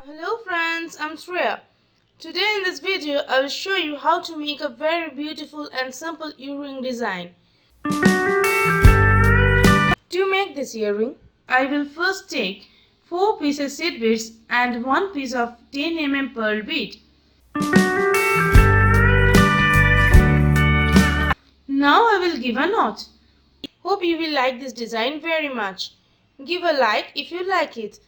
Hello friends, I'm Shreya. Today in this video I will show you how to make a very beautiful and simple earring design. To make this earring, I will first take 4 pieces seed beads and 1 piece of 10 mm pearl bead. Now I will give a knot. Hope you will like this design very much. Give a like if you like it.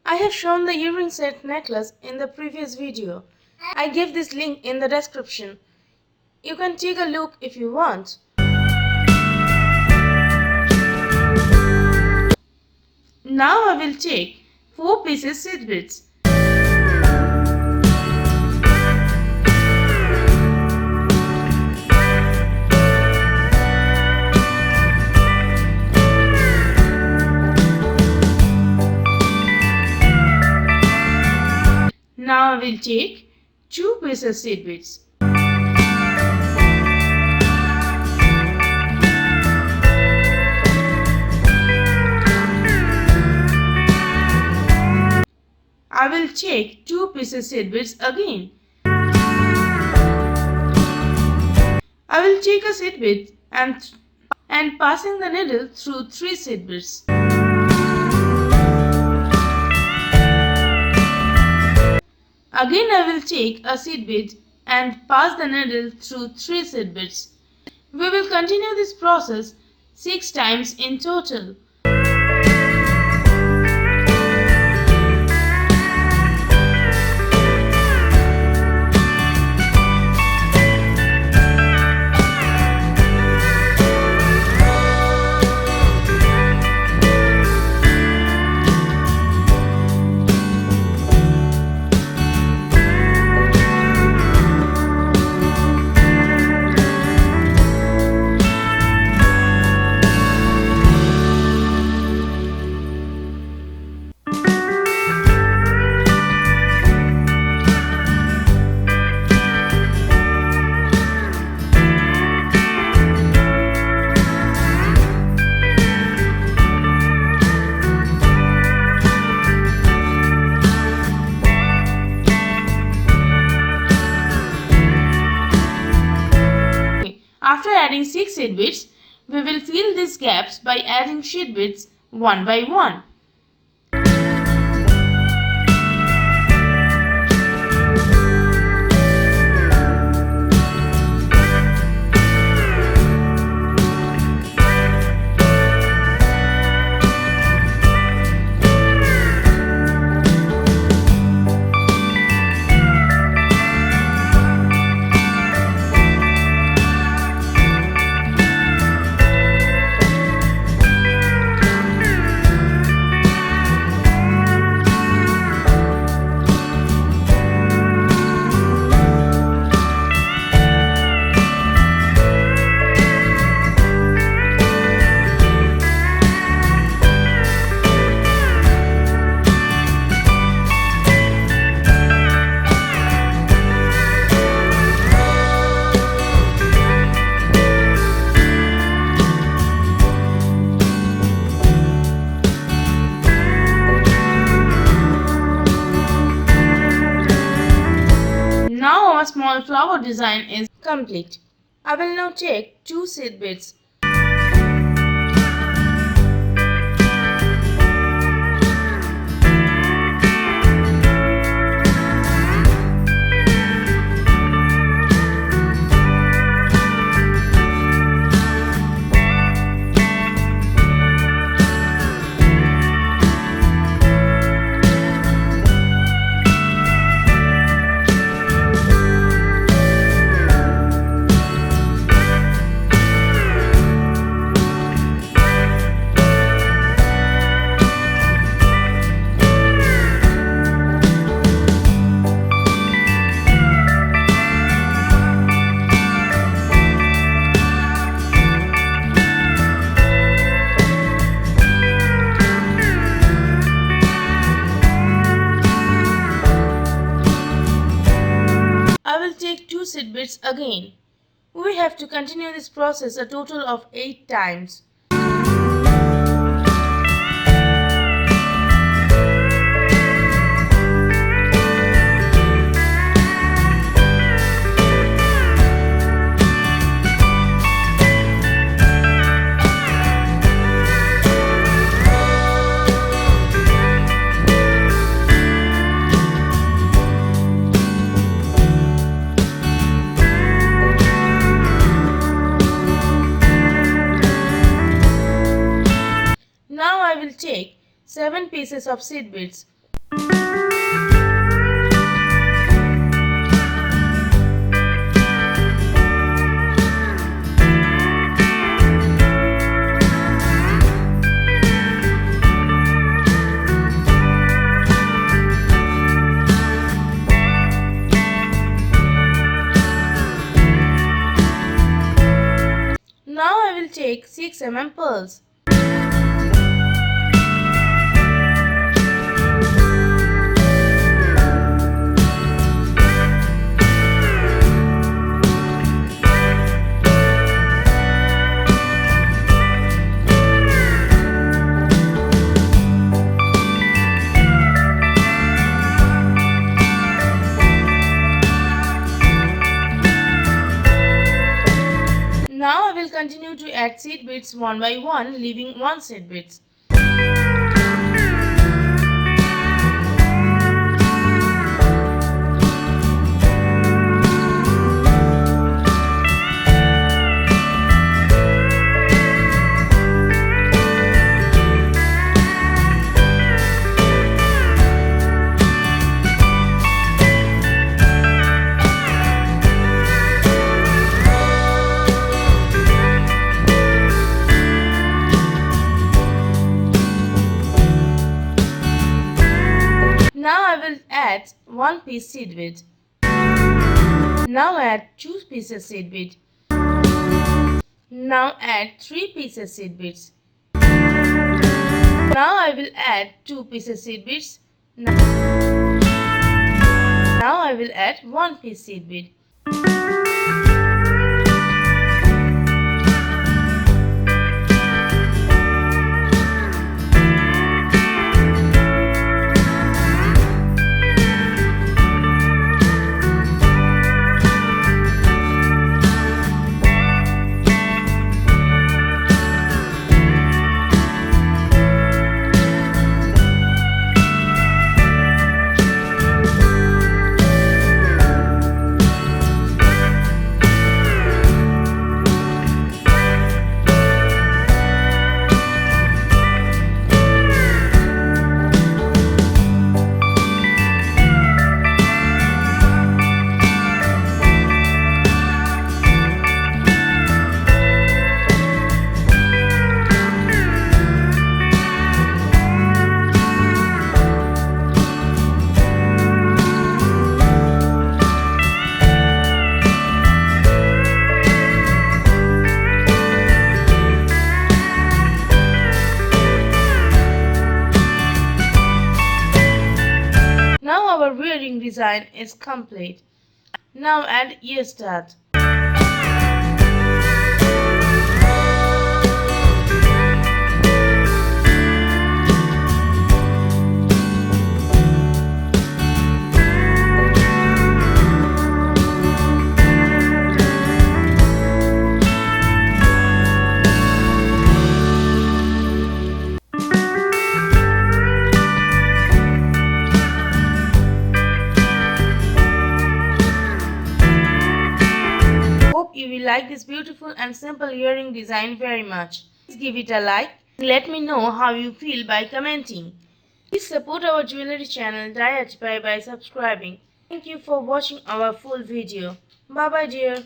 I have shown the earring set necklace in the previous video. I give this link in the description. You can take a look if you want. Now I will take 4 pieces seed beads. Now I will take 2 pieces seed beads. I will take 2 pieces seed beads again. I will take a seed bead and passing the needle through 3 seed beads. Again I will take a seed bead and pass the needle through 3 seed beads. We will continue this process 6 times in total. After adding 6 seed beads, we will fill these gaps by adding seed beads one by one. Now our small flower design is complete. I will now take 2 seed beads. take 2 seed beads again. We have to continue this process a total of 8 times. Now I will take 7 pieces of seed beads. Now I will take 6 pearls. Now I will continue to add seed beads one by one, leaving 1 seed beads. Now I will add 1 piece seed bead. Now add 2 pieces seed bead. Now add 3 pieces seed beads. Now I will add 2 pieces seed beads. Now I will add 1 piece seed bead. Now our wearing design is complete. Now add ear stud. You will like this beautiful and simple earring design very much. Please give it a like and let me know how you feel by commenting. Please support our jewelry channel DiyArtiePie by subscribing. Thank you for watching our full video. Bye bye dear.